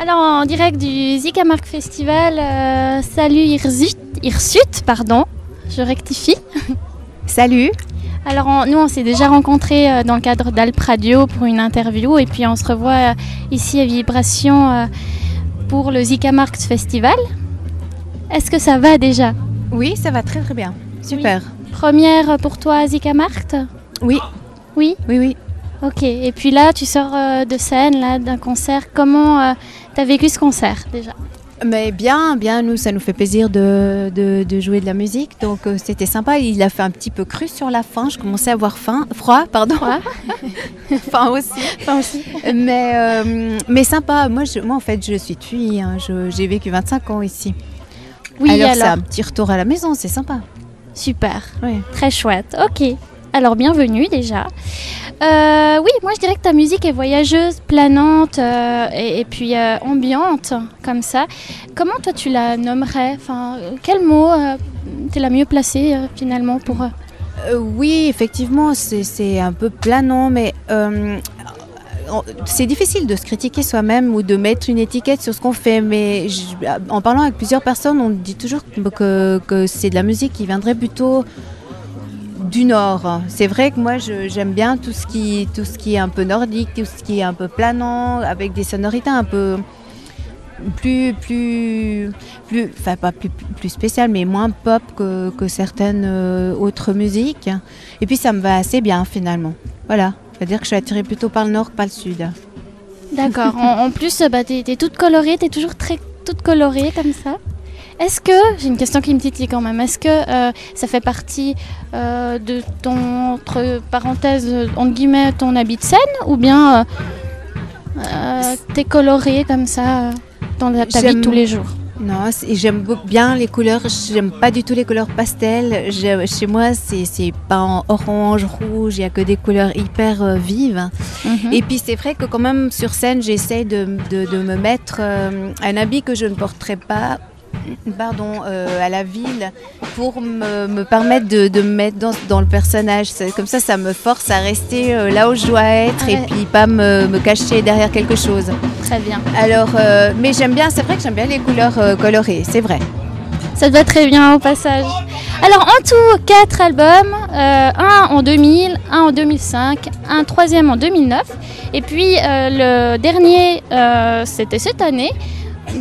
Alors en direct du Zikamark Festival, salut Hirsute, pardon, je rectifie. Salut. Alors nous on s'est déjà rencontrés dans le cadre d'Alp Radio pour une interview et puis on se revoit ici à Vibration pour le Zikamark Festival. Est-ce que ça va déjà? Oui, ça va très très bien. Super. Oui. Première pour toi à Zikamark? Oui. Oui? Oui, oui. Ok, et puis là tu sors de scène, là, d'un concert. Comment tu as vécu ce concert déjà? Mais bien, nous ça nous fait plaisir de jouer de la musique, donc c'était sympa. Il a fait un petit peu cru sur la fin, je commençais à avoir froid, pardon. Faim aussi. Mais sympa. Moi en fait je suis de Fuy, hein. J'ai vécu 25 ans ici. Oui, alors c'est un petit retour à la maison, c'est sympa. Super, oui. Très chouette. Ok, alors bienvenue déjà. Oui, moi je dirais que ta musique est voyageuse, planante et puis ambiante, comme ça. Comment toi tu la nommerais? Enfin, quel mot t'es la mieux placée finalement pour... Oui, effectivement, c'est un peu planant, mais c'est difficile de se critiquer soi-même ou de mettre une étiquette sur ce qu'on fait. Mais en parlant avec plusieurs personnes, on dit toujours que c'est de la musique qui viendrait plutôt du Nord. C'est vrai que moi j'aime bien tout ce qui est un peu nordique, tout ce qui est un peu planant, avec des sonorités un peu plus enfin pas plus spéciales, mais moins pop que certaines autres musiques. Et puis ça me va assez bien finalement. Voilà, c'est-à-dire que je suis attirée plutôt par le Nord, pas le Sud. D'accord. En plus, t'es toute colorée, t'es toujours toute colorée comme ça. Est-ce que, j'ai une question qui me titille quand même, est-ce que ça fait partie de ton, entre parenthèses, entre guillemets, ton habit de scène, ou bien t'es colorée comme ça dans ta vie de tous les jours? Non, j'aime bien les couleurs, j'aime pas du tout les couleurs pastel. Chez moi, c'est pas en orange, rouge, il n'y a que des couleurs hyper vives. Mm-hmm. Et puis c'est vrai que quand même sur scène, j'essaye de me mettre un habit que je ne porterai pas à la ville pour me permettre de me mettre dans le personnage. Comme ça me force à rester là où je dois être et puis pas me cacher derrière quelque chose. Très bien. Alors, mais c'est vrai que j'aime bien les couleurs colorées, c'est vrai. Ça te va très bien au passage. Alors en tout, 4 albums, un en 2000, un en 2005, un troisième en 2009 et puis le dernier c'était cette année.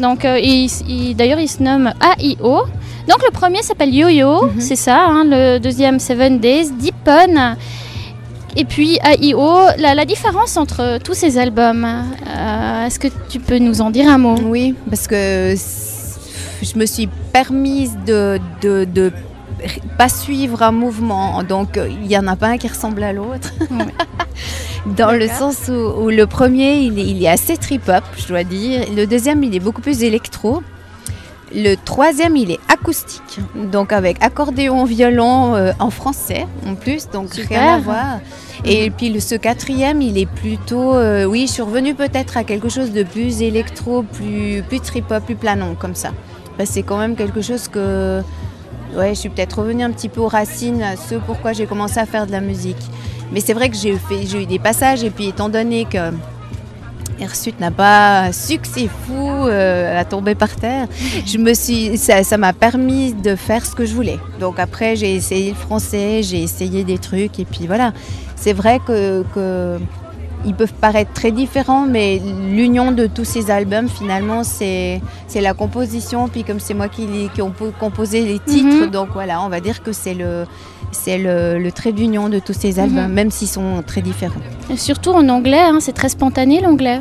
Donc d'ailleurs il se nomme AIO. Donc le premier s'appelle Yo-Yo, c'est ça, hein, le deuxième 7 Days, Deepen. Et puis AIO, la différence entre tous ces albums, est-ce que tu peux nous en dire un mot? Oui, parce que je me suis permise de pas suivre un mouvement, donc il n'y en a pas un qui ressemble à l'autre. Oui. Dans le sens où le premier, il est assez trip-hop, je dois dire. Le deuxième, il est beaucoup plus électro. Le troisième, il est acoustique, donc avec accordéon, violon en français en plus, donc super. Rien à voir. Et puis ce quatrième, il est plutôt... oui, je suis revenue peut-être à quelque chose de plus électro, plus trip-hop, plus planant, comme ça. Parce que c'est quand même quelque chose que... Ouais, je suis peut-être revenue un petit peu aux racines, à ce pourquoi j'ai commencé à faire de la musique. Mais c'est vrai que j'ai eu des passages, et puis étant donné que Hirsute n'a pas un succès fou à tomber par terre, ça m'a permis de faire ce que je voulais. Donc après, j'ai essayé le français, j'ai essayé des trucs, et puis voilà. C'est vrai que ils peuvent paraître très différents, mais l'union de tous ces albums, finalement, c'est la composition. Puis comme c'est moi qui ai composé les titres, donc voilà, on va dire que c'est le trait d'union de tous ces albums, même s'ils sont très différents. Et surtout en anglais, hein, c'est très spontané l'anglais.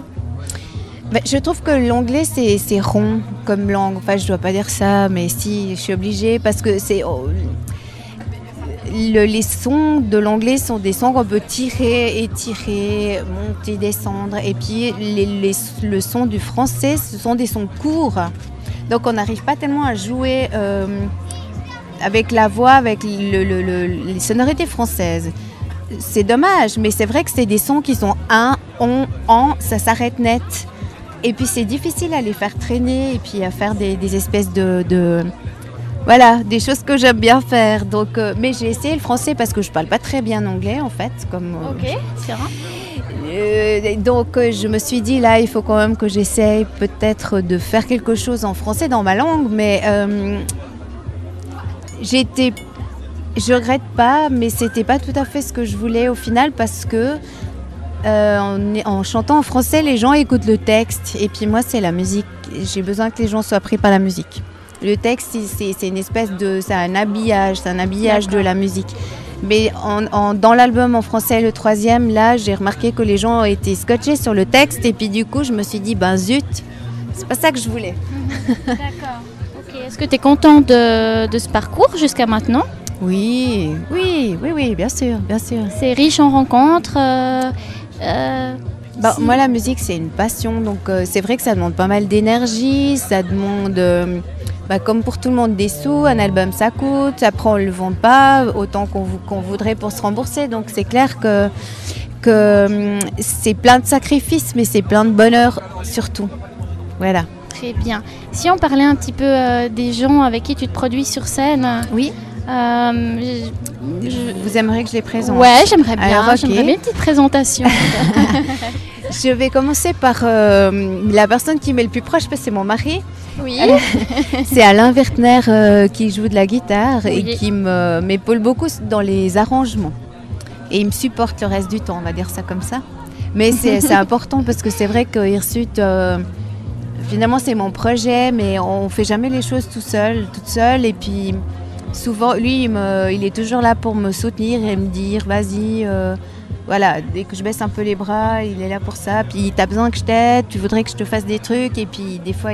Je trouve que l'anglais, c'est rond comme langue. Enfin, je ne dois pas dire ça, mais si, je suis obligée, parce que les sons de l'anglais sont des sons qu'on peut tirer, étirer, monter, descendre. Et puis le son du français, ce sont des sons courts. Donc on n'arrive pas tellement à jouer avec la voix, avec les sonorités françaises. C'est dommage, mais c'est vrai que c'est des sons qui sont un, on, en, ça s'arrête net. Et puis c'est difficile à les faire traîner et puis à faire des espèces voilà, des choses que j'aime bien faire. Donc, mais j'ai essayé le français parce que je parle pas très bien anglais en fait. Ok, c'est vrai. Donc je me suis dit là, il faut quand même que j'essaye peut-être de faire quelque chose en français dans ma langue, mais je regrette pas, mais c'était pas tout à fait ce que je voulais au final parce que en chantant en français, les gens écoutent le texte et puis moi c'est la musique. J'ai besoin que les gens soient pris par la musique. Le texte c'est une espèce de, c'est un habillage de la musique. Mais dans l'album en français, le 3e, là, j'ai remarqué que les gens étaient scotchés sur le texte. Et puis du coup, je me suis dit, ben zut, c'est pas ça que je voulais. D'accord. Ok. Est-ce que tu es content de ce parcours jusqu'à maintenant? Oui, bien sûr. C'est riche en rencontres. Moi, la musique, c'est une passion. Donc c'est vrai que ça demande pas mal d'énergie. Ça demande... comme pour tout le monde, des sous, un album ça coûte, après on ne le vend pas autant qu'on voudrait pour se rembourser. Donc c'est clair que c'est plein de sacrifices, mais c'est plein de bonheur surtout. Voilà. Très bien. Si on parlait un petit peu des gens avec qui tu te produis sur scène. Oui. Vous aimeriez que je les présente? Ouais, j'aimerais bien. Alors, okay. J'aimerais bien une petite présentation. Je vais commencer par la personne qui m'est le plus proche, parce que c'est mon mari. Oui. C'est Alain Wertner qui joue de la guitare oui. et qui m'épaule beaucoup dans les arrangements. Et il me supporte le reste du temps, on va dire ça comme ça. Mais c'est important parce que c'est vrai que Hirsute, finalement c'est mon projet, mais on ne fait jamais les choses toute seule. Et puis souvent, lui, il est toujours là pour me soutenir et me dire vas-y. Voilà, dès que je baisse un peu les bras, il est là pour ça. Puis t'as besoin que je t'aide, tu voudrais que je te fasse des trucs. Et puis des fois,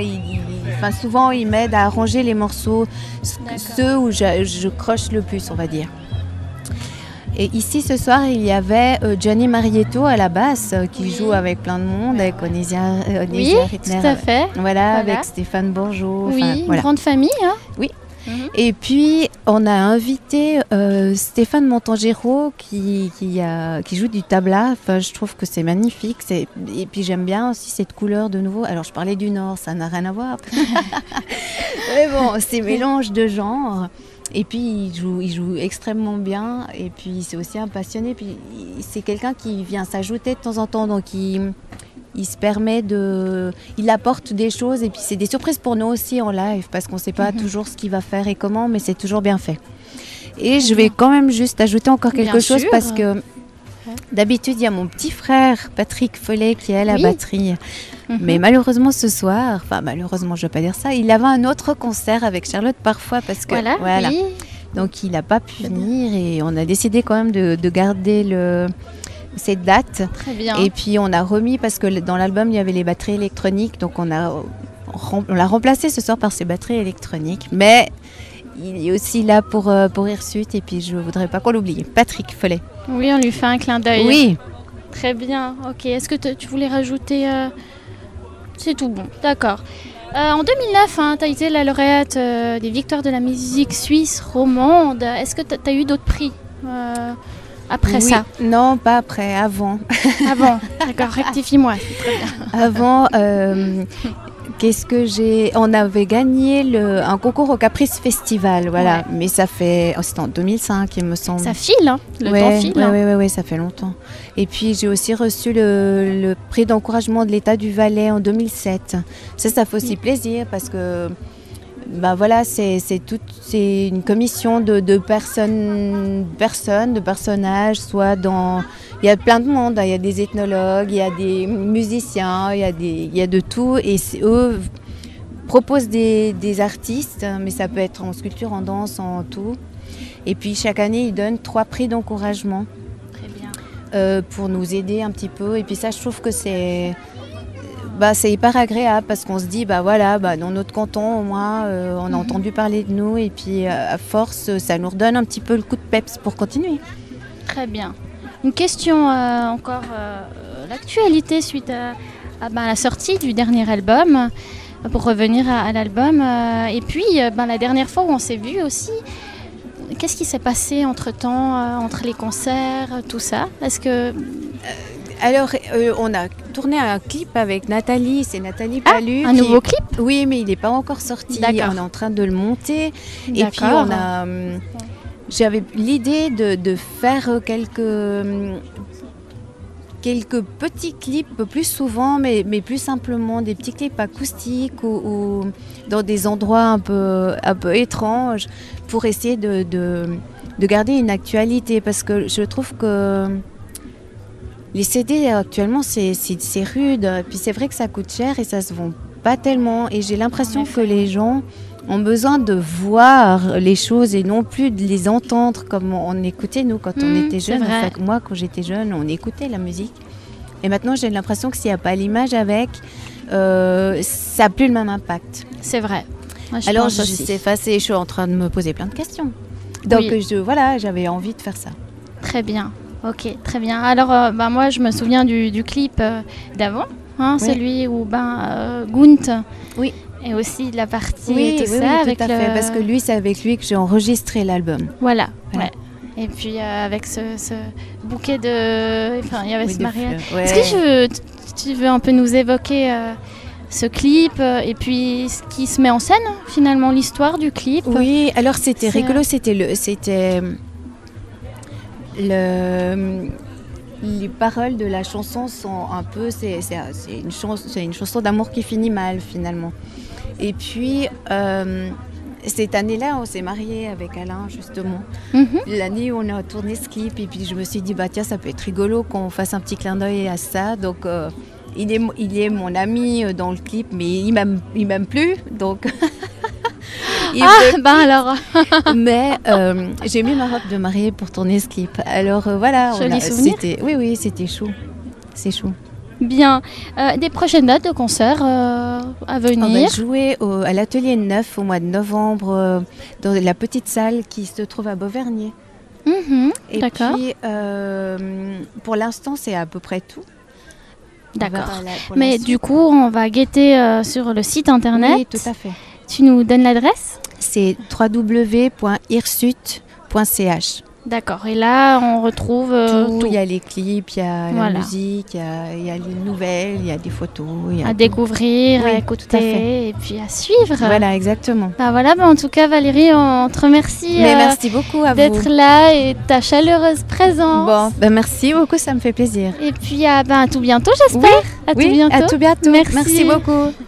souvent, il m'aide à arranger les morceaux, ceux où je croche le plus, on va dire. Et ici, ce soir, il y avait Gianni Marietto à la basse, qui joue avec plein de monde, avec Onésia Rittner. Tout à fait. Voilà, avec Stéphane Bourgeot. Oui, une grande famille. Hein. Oui. Et puis, on a invité Stéphane Montangero qui joue du tabla. Enfin, je trouve que c'est magnifique. Et puis, j'aime bien aussi cette couleur de nouveau. Alors, je parlais du Nord, ça n'a rien à voir. Mais bon, c'est mélange de genres. Et puis, il joue extrêmement bien. Et puis, c'est aussi un passionné. Puis, c'est quelqu'un qui vient s'ajouter de temps en temps. Donc, il se permet il apporte des choses et puis c'est des surprises pour nous aussi en live parce qu'on ne sait pas toujours ce qu'il va faire et comment, mais c'est toujours bien fait. Et je vais quand même juste ajouter encore quelque chose parce que d'habitude il y a mon petit frère Patrick Follet qui est à la batterie. Mais malheureusement ce soir, enfin malheureusement je ne veux pas dire ça, il avait un autre concert avec Charlotte parfois parce que voilà. Oui. Donc il n'a pas pu venir et on a décidé quand même de garder cette date. Très bien. Et puis on a remis parce que dans l'album il y avait les batteries électroniques, donc on l'a remplacé ce soir par ces batteries électroniques. Mais il est aussi là pour Hirsute et puis je voudrais pas qu'on l'oublie. Patrick Follet. Oui, on lui fait un clin d'œil. Oui. Très bien. Ok. Est-ce que tu voulais rajouter C'est tout bon. D'accord. En 2009, tu as été la lauréate des victoires de la musique suisse romande. Est-ce que tu as eu d'autres prix après ça? Non, pas après, avant. Avant, d'accord, rectifie-moi. C'est très bien. Avant, on avait gagné un concours au Caprice Festival, voilà. Ouais. Mais c'était en 2005, il me semble. Ça file, hein, le temps file. Oui, ça fait longtemps. Et puis j'ai aussi reçu le prix d'encouragement de l'État du Valais en 2007. Ça fait aussi plaisir parce que voilà, c'est une commission de personnages, soit dans... Il y a plein de monde, il y a des ethnologues, il y a des musiciens, il y a de tout. Et eux proposent des artistes, mais ça peut être en sculpture, en danse, en tout. Et puis chaque année, ils donnent 3 prix d'encouragement. Très bien. Pour nous aider un petit peu. Et puis ça, je trouve que c'est hyper agréable parce qu'on se dit, dans notre canton, au moins, on a entendu parler de nous et puis à force, ça nous redonne un petit peu le coup de peps pour continuer. Très bien. Une question encore, l'actualité suite à la sortie du dernier album, pour revenir à l'album. Et puis, la dernière fois où on s'est vu aussi, qu'est-ce qui s'est passé entre-temps, entre les concerts, tout ça? Est-ce que... Alors, on a tourné un clip avec Nathalie, c'est Nathalie Palu. Un nouveau clip? Oui, mais il n'est pas encore sorti. D'accord. On est en train de le monter. D'accord. Et puis, j'avais l'idée de faire quelques petits clips plus souvent, mais plus simplement des petits clips acoustiques ou dans des endroits un peu étranges pour essayer de garder une actualité, parce que je trouve que les CD actuellement c'est rude, et puis c'est vrai que ça coûte cher et ça se vend pas tellement, et j'ai l'impression que les gens ont besoin de voir les choses et non plus de les entendre comme on écoutait nous quand on était jeunes. En fait, moi quand j'étais jeune on écoutait la musique, et maintenant j'ai l'impression que s'il n'y a pas l'image avec, ça n'a plus le même impact. C'est vrai. Moi, alors je suis en train de me poser plein de questions, donc j'avais envie de faire ça. Très bien. Ok, très bien. Alors, moi, je me souviens du clip d'avant, celui où Gunt, et aussi de la partie avec tout à fait, parce que lui, c'est avec lui que j'ai enregistré l'album. Voilà. Ouais. Et puis avec ce bouquet de... Enfin, il y avait ce mariage. Est-ce que tu veux un peu nous évoquer ce clip et puis ce qui se met en scène, finalement, l'histoire du clip? Oui, alors c'était rigolo, les paroles de la chanson sont un peu... C'est une chanson d'amour qui finit mal, finalement. Et puis, cette année-là, on s'est mariés avec Alain, justement. L'année où on a tourné ce clip. Et puis, je me suis dit, tiens, ça peut être rigolo qu'on fasse un petit clin d'œil à ça. Donc, il est mon ami dans le clip, mais il m'aime plus. Donc... alors. Mais j'ai mis ma robe de mariée pour tourner ce clip. Alors voilà. Joli souvenir. Oui, c'était chou. C'est chou. Bien. Des prochaines dates de concerts à venir? On va jouer à l'Atelier 9 au mois de novembre dans la petite salle qui se trouve à Beauvernier. Et d'accord. puis, pour l'instant, c'est à peu près tout. D'accord. Mais du coup, on va guetter sur le site internet. Oui, tout à fait. Tu nous donnes l'adresse? C'est www.hirsute.ch. D'accord. Et là, on retrouve tout. Il y a les clips, il y a la musique, il y a les nouvelles, il y a des photos. À découvrir, à écouter et puis à suivre. Voilà, exactement. En tout cas, Valérie, on te remercie merci beaucoup à d'être là et ta chaleureuse présence. Merci beaucoup, ça me fait plaisir. Et puis à tout bientôt, j'espère. Oui, à tout bientôt. Merci Merci beaucoup.